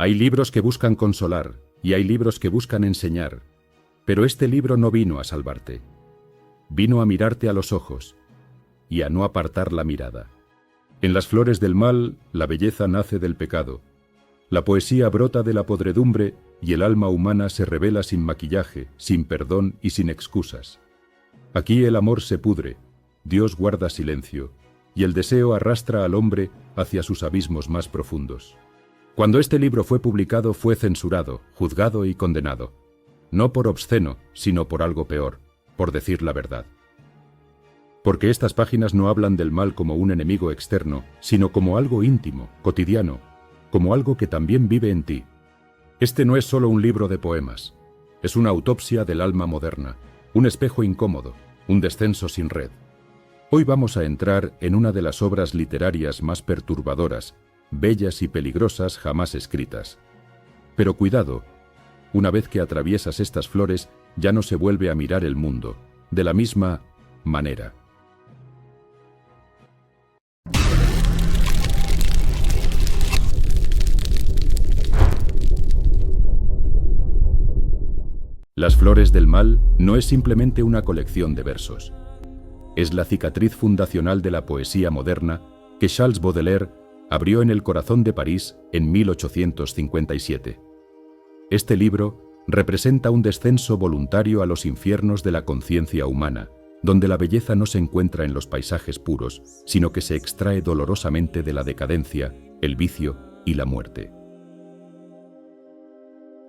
Hay libros que buscan consolar y hay libros que buscan enseñar, pero este libro no vino a salvarte. Vino a mirarte a los ojos y a no apartar la mirada. En las flores del mal, la belleza nace del pecado. La poesía brota de la podredumbre y el alma humana se revela sin maquillaje, sin perdón y sin excusas. Aquí el amor se pudre, Dios guarda silencio, y el deseo arrastra al hombre hacia sus abismos más profundos. Cuando este libro fue publicado fue censurado, juzgado y condenado. No por obsceno, sino por algo peor, por decir la verdad. Porque estas páginas no hablan del mal como un enemigo externo, sino como algo íntimo, cotidiano, como algo que también vive en ti. Este no es solo un libro de poemas, es una autopsia del alma moderna, un espejo incómodo, un descenso sin red. Hoy vamos a entrar en una de las obras literarias más perturbadoras, bellas y peligrosas jamás escritas. Pero cuidado, una vez que atraviesas estas flores, ya no se vuelve a mirar el mundo, de la misma manera. Las flores del mal no es simplemente una colección de versos. Es la cicatriz fundacional de la poesía moderna que Charles Baudelaire abrió en el corazón de París en 1857. Este libro representa un descenso voluntario a los infiernos de la conciencia humana, donde la belleza no se encuentra en los paisajes puros, sino que se extrae dolorosamente de la decadencia, el vicio y la muerte.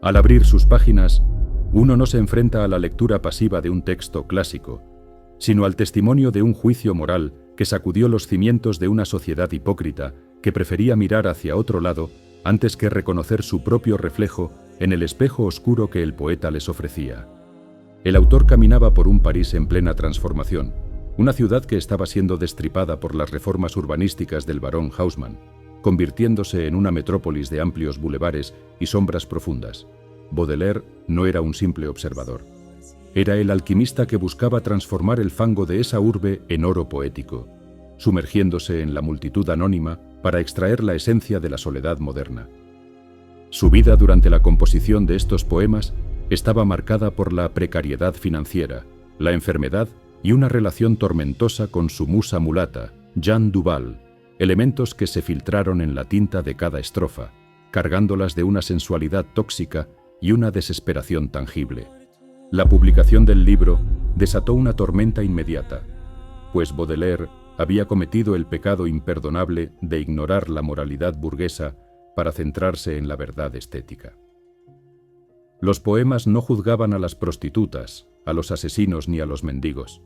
Al abrir sus páginas, uno no se enfrenta a la lectura pasiva de un texto clásico, sino al testimonio de un juicio moral que sacudió los cimientos de una sociedad hipócrita que prefería mirar hacia otro lado antes que reconocer su propio reflejo en el espejo oscuro que el poeta les ofrecía. El autor caminaba por un París en plena transformación, una ciudad que estaba siendo destripada por las reformas urbanísticas del barón Haussmann, convirtiéndose en una metrópolis de amplios bulevares y sombras profundas. Baudelaire no era un simple observador. Era el alquimista que buscaba transformar el fango de esa urbe en oro poético, sumergiéndose en la multitud anónima para extraer la esencia de la soledad moderna. Su vida durante la composición de estos poemas estaba marcada por la precariedad financiera, la enfermedad y una relación tormentosa con su musa mulata, Jeanne Duval, elementos que se filtraron en la tinta de cada estrofa, cargándolas de una sensualidad tóxica y una desesperación tangible. La publicación del libro desató una tormenta inmediata, pues Baudelaire había cometido el pecado imperdonable de ignorar la moralidad burguesa para centrarse en la verdad estética. Los poemas no juzgaban a las prostitutas, a los asesinos ni a los mendigos.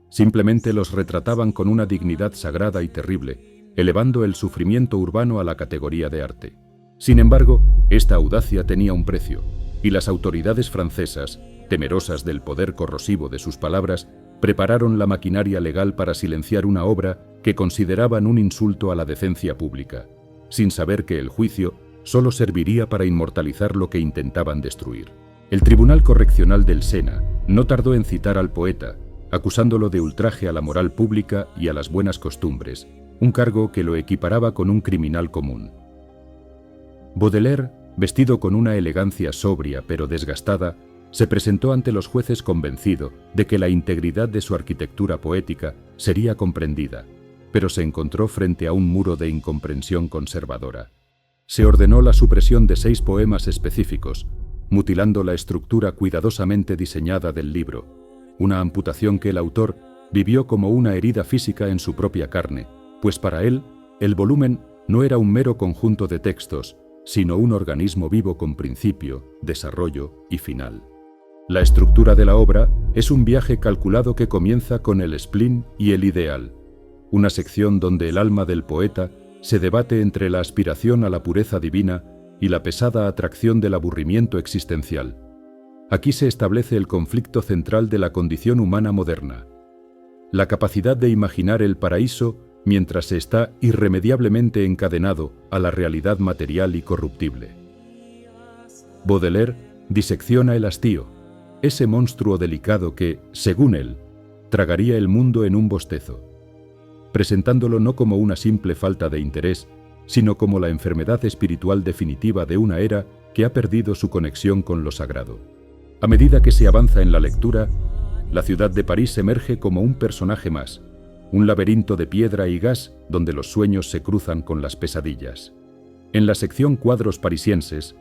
Simplemente los retrataban con una dignidad sagrada y terrible, elevando el sufrimiento urbano a la categoría de arte. Sin embargo, esta audacia tenía un precio, y las autoridades francesas, temerosas del poder corrosivo de sus palabras, prepararon la maquinaria legal para silenciar una obra que consideraban un insulto a la decencia pública, sin saber que el juicio solo serviría para inmortalizar lo que intentaban destruir. El Tribunal Correccional del Sena no tardó en citar al poeta, acusándolo de ultraje a la moral pública y a las buenas costumbres, un cargo que lo equiparaba con un criminal común. Baudelaire, vestido con una elegancia sobria pero desgastada, se presentó ante los jueces convencido de que la integridad de su arquitectura poética sería comprendida, pero se encontró frente a un muro de incomprensión conservadora. Se ordenó la supresión de 6 poemas específicos, mutilando la estructura cuidadosamente diseñada del libro, una amputación que el autor vivió como una herida física en su propia carne, pues para él, el volumen no era un mero conjunto de textos, sino un organismo vivo con principio, desarrollo y final. La estructura de la obra es un viaje calculado que comienza con el spleen y el ideal, una sección donde el alma del poeta se debate entre la aspiración a la pureza divina y la pesada atracción del aburrimiento existencial. Aquí se establece el conflicto central de la condición humana moderna, la capacidad de imaginar el paraíso mientras se está irremediablemente encadenado a la realidad material y corruptible. Baudelaire disecciona el hastío, ese monstruo delicado que, según él, tragaría el mundo en un bostezo, presentándolo no como una simple falta de interés, sino como la enfermedad espiritual definitiva de una era que ha perdido su conexión con lo sagrado. A medida que se avanza en la lectura, la ciudad de París emerge como un personaje más, un laberinto de piedra y gas donde los sueños se cruzan con las pesadillas. En la sección Cuadros parisienses,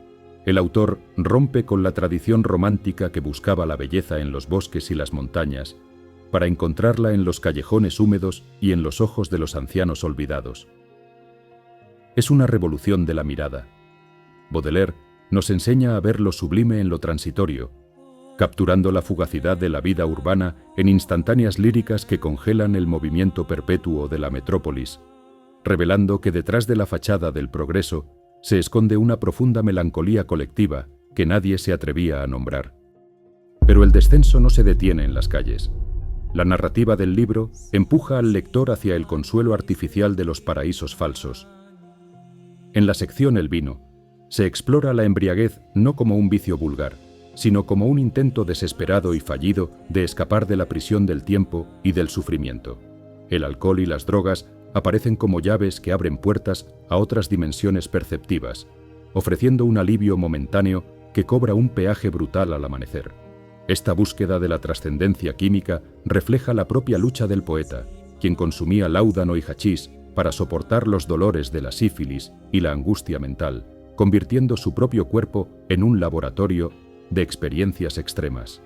el autor rompe con la tradición romántica que buscaba la belleza en los bosques y las montañas, para encontrarla en los callejones húmedos y en los ojos de los ancianos olvidados. Es una revolución de la mirada. Baudelaire nos enseña a ver lo sublime en lo transitorio, capturando la fugacidad de la vida urbana en instantáneas líricas que congelan el movimiento perpetuo de la metrópolis, revelando que detrás de la fachada del progreso se esconde una profunda melancolía colectiva que nadie se atrevía a nombrar. Pero el descenso no se detiene en las calles. La narrativa del libro empuja al lector hacia el consuelo artificial de los paraísos falsos. En la sección El vino, se explora la embriaguez no como un vicio vulgar, sino como un intento desesperado y fallido de escapar de la prisión del tiempo y del sufrimiento. El alcohol y las drogas aparecen como llaves que abren puertas a otras dimensiones perceptivas, ofreciendo un alivio momentáneo que cobra un peaje brutal al amanecer. Esta búsqueda de la trascendencia química refleja la propia lucha del poeta, quien consumía láudano y hachís para soportar los dolores de la sífilis y la angustia mental, convirtiendo su propio cuerpo en un laboratorio de experiencias extremas.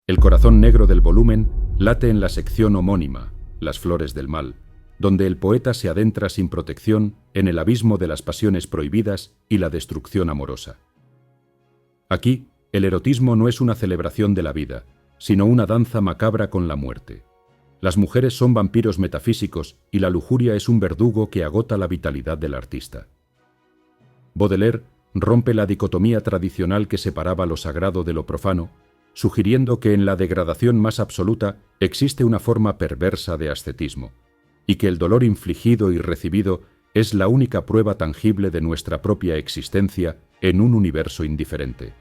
El corazón negro del volumen late en la sección homónima, Las flores del mal, donde el poeta se adentra sin protección en el abismo de las pasiones prohibidas y la destrucción amorosa. Aquí, el erotismo no es una celebración de la vida, sino una danza macabra con la muerte. Las mujeres son vampiros metafísicos y la lujuria es un verdugo que agota la vitalidad del artista. Baudelaire rompe la dicotomía tradicional que separaba lo sagrado de lo profano, sugiriendo que en la degradación más absoluta existe una forma perversa de ascetismo, y que el dolor infligido y recibido es la única prueba tangible de nuestra propia existencia en un universo indiferente.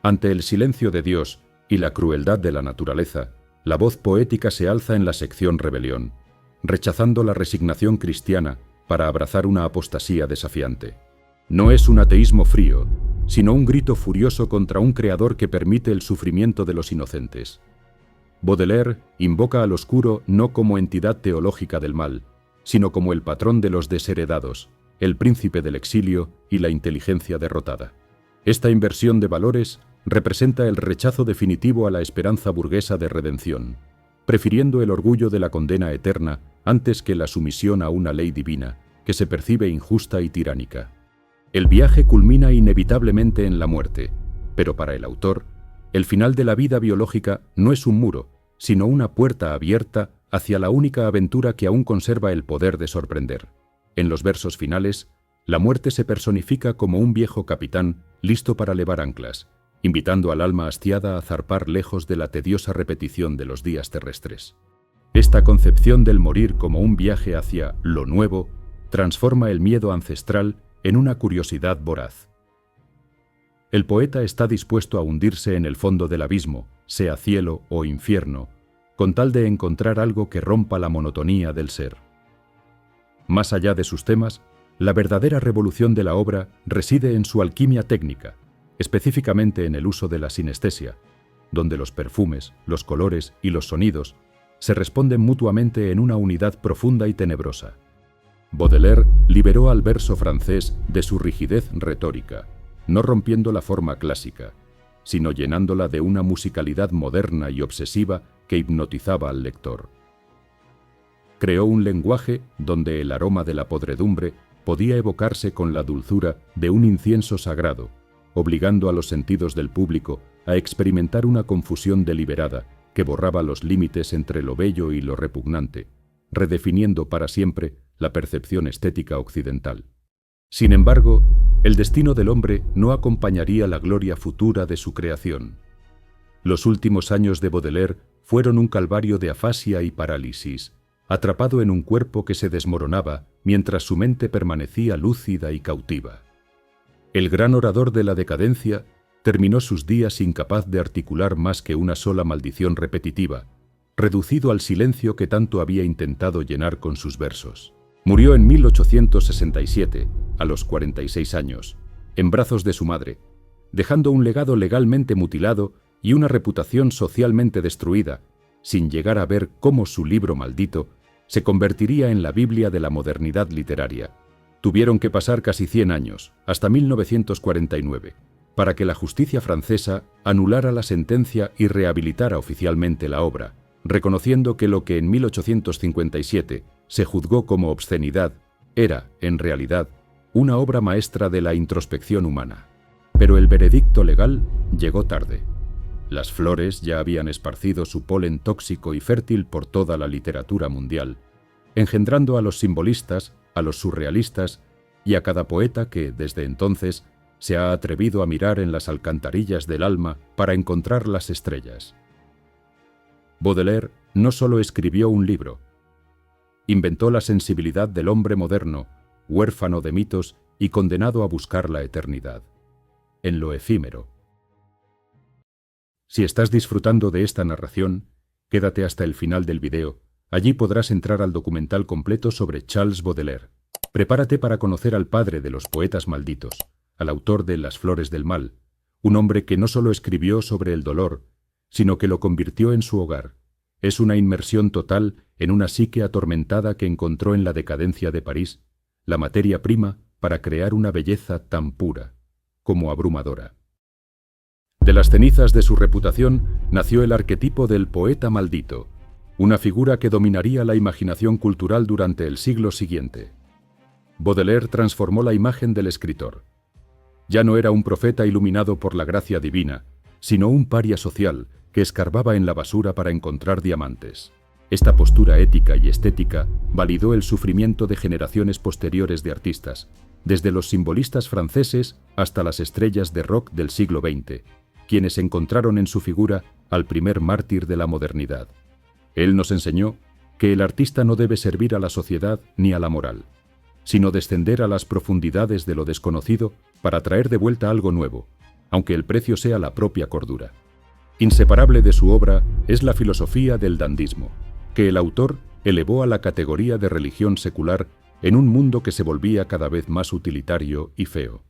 Ante el silencio de Dios y la crueldad de la naturaleza, la voz poética se alza en la sección Rebelión, rechazando la resignación cristiana para abrazar una apostasía desafiante. No es un ateísmo frío, sino un grito furioso contra un creador que permite el sufrimiento de los inocentes. Baudelaire invoca al oscuro no como entidad teológica del mal, sino como el patrón de los desheredados, el príncipe del exilio y la inteligencia derrotada. Esta inversión de valores representa el rechazo definitivo a la esperanza burguesa de redención, prefiriendo el orgullo de la condena eterna antes que la sumisión a una ley divina, que se percibe injusta y tiránica. El viaje culmina inevitablemente en la muerte, pero para el autor, el final de la vida biológica no es un muro, sino una puerta abierta hacia la única aventura que aún conserva el poder de sorprender. En los versos finales, la muerte se personifica como un viejo capitán listo para levar anclas, invitando al alma hastiada a zarpar lejos de la tediosa repetición de los días terrestres. Esta concepción del morir como un viaje hacia lo nuevo transforma el miedo ancestral en una curiosidad voraz. El poeta está dispuesto a hundirse en el fondo del abismo, sea cielo o infierno, con tal de encontrar algo que rompa la monotonía del ser. Más allá de sus temas, la verdadera revolución de la obra reside en su alquimia técnica, específicamente en el uso de la sinestesia, donde los perfumes, los colores y los sonidos se responden mutuamente en una unidad profunda y tenebrosa. Baudelaire liberó al verso francés de su rigidez retórica, no rompiendo la forma clásica, sino llenándola de una musicalidad moderna y obsesiva que hipnotizaba al lector. Creó un lenguaje donde el aroma de la podredumbre podía evocarse con la dulzura de un incienso sagrado, obligando a los sentidos del público a experimentar una confusión deliberada que borraba los límites entre lo bello y lo repugnante, redefiniendo para siempre la percepción estética occidental. Sin embargo, el destino del hombre no acompañaría la gloria futura de su creación. Los últimos años de Baudelaire fueron un calvario de afasia y parálisis, atrapado en un cuerpo que se desmoronaba mientras su mente permanecía lúcida y cautiva. El gran orador de la decadencia terminó sus días incapaz de articular más que una sola maldición repetitiva, reducido al silencio que tanto había intentado llenar con sus versos. Murió en 1867, a los 46 años, en brazos de su madre, dejando un legado legalmente mutilado y una reputación socialmente destruida, sin llegar a ver cómo su libro maldito se convertiría en la Biblia de la modernidad literaria. Tuvieron que pasar casi 100 años, hasta 1949, para que la justicia francesa anulara la sentencia y rehabilitara oficialmente la obra, reconociendo que lo que en 1857 se juzgó como obscenidad era, en realidad, una obra maestra de la introspección humana. Pero el veredicto legal llegó tarde. Las flores ya habían esparcido su polen tóxico y fértil por toda la literatura mundial, engendrando a los simbolistas, a los surrealistas y a cada poeta que, desde entonces, se ha atrevido a mirar en las alcantarillas del alma para encontrar las estrellas. Baudelaire no solo escribió un libro, inventó la sensibilidad del hombre moderno, huérfano de mitos y condenado a buscar la eternidad, en lo efímero. Si estás disfrutando de esta narración, quédate hasta el final del video. Allí podrás entrar al documental completo sobre Charles Baudelaire. Prepárate para conocer al padre de los poetas malditos, al autor de Las flores del mal, un hombre que no solo escribió sobre el dolor, sino que lo convirtió en su hogar. Es una inmersión total en una psique atormentada que encontró en la decadencia de París, la materia prima para crear una belleza tan pura como abrumadora. De las cenizas de su reputación nació el arquetipo del poeta maldito, una figura que dominaría la imaginación cultural durante el siglo siguiente. Baudelaire transformó la imagen del escritor. Ya no era un profeta iluminado por la gracia divina, sino un paria social que escarbaba en la basura para encontrar diamantes. Esta postura ética y estética validó el sufrimiento de generaciones posteriores de artistas, desde los simbolistas franceses hasta las estrellas de rock del siglo XX, quienes encontraron en su figura al primer mártir de la modernidad. Él nos enseñó que el artista no debe servir a la sociedad ni a la moral, sino descender a las profundidades de lo desconocido para traer de vuelta algo nuevo, aunque el precio sea la propia cordura. Inseparable de su obra es la filosofía del dandismo, que el autor elevó a la categoría de religión secular en un mundo que se volvía cada vez más utilitario y feo.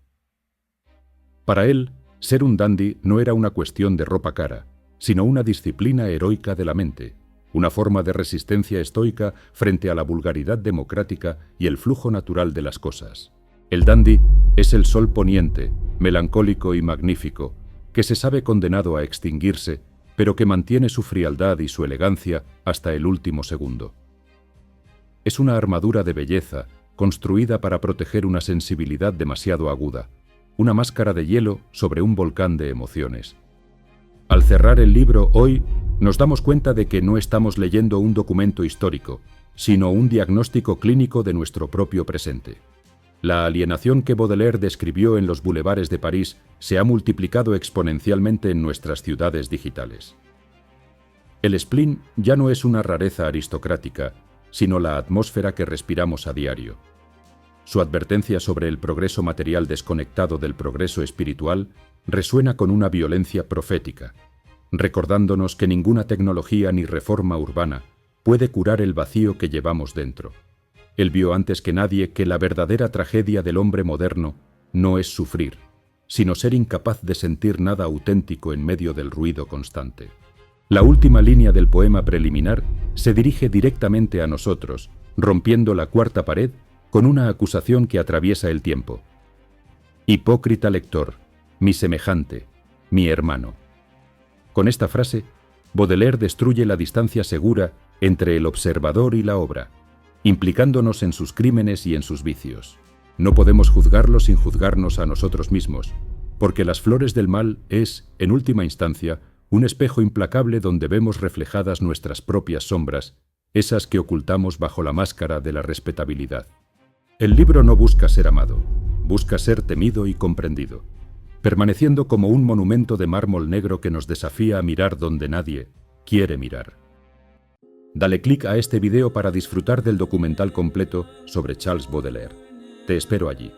Para él, ser un dandy no era una cuestión de ropa cara, sino una disciplina heroica de la mente, una forma de resistencia estoica frente a la vulgaridad democrática y el flujo natural de las cosas. El dandy es el sol poniente, melancólico y magnífico, que se sabe condenado a extinguirse, pero que mantiene su frialdad y su elegancia hasta el último segundo. Es una armadura de belleza, construida para proteger una sensibilidad demasiado aguda, una máscara de hielo sobre un volcán de emociones. Al cerrar el libro hoy, nos damos cuenta de que no estamos leyendo un documento histórico, sino un diagnóstico clínico de nuestro propio presente. La alienación que Baudelaire describió en los bulevares de París se ha multiplicado exponencialmente en nuestras ciudades digitales. El spleen ya no es una rareza aristocrática, sino la atmósfera que respiramos a diario. Su advertencia sobre el progreso material desconectado del progreso espiritual resuena con una violencia profética, recordándonos que ninguna tecnología ni reforma urbana puede curar el vacío que llevamos dentro. Él vio antes que nadie que la verdadera tragedia del hombre moderno no es sufrir, sino ser incapaz de sentir nada auténtico en medio del ruido constante. La última línea del poema preliminar se dirige directamente a nosotros, rompiendo la cuarta pared con una acusación que atraviesa el tiempo. Hipócrita lector, mi semejante, mi hermano. Con esta frase, Baudelaire destruye la distancia segura entre el observador y la obra, implicándonos en sus crímenes y en sus vicios. No podemos juzgarlo sin juzgarnos a nosotros mismos, porque Las flores del mal es, en última instancia, un espejo implacable donde vemos reflejadas nuestras propias sombras, esas que ocultamos bajo la máscara de la respetabilidad. El libro no busca ser amado, busca ser temido y comprendido, permaneciendo como un monumento de mármol negro que nos desafía a mirar donde nadie quiere mirar. Dale clic a este video para disfrutar del documental completo sobre Charles Baudelaire. Te espero allí.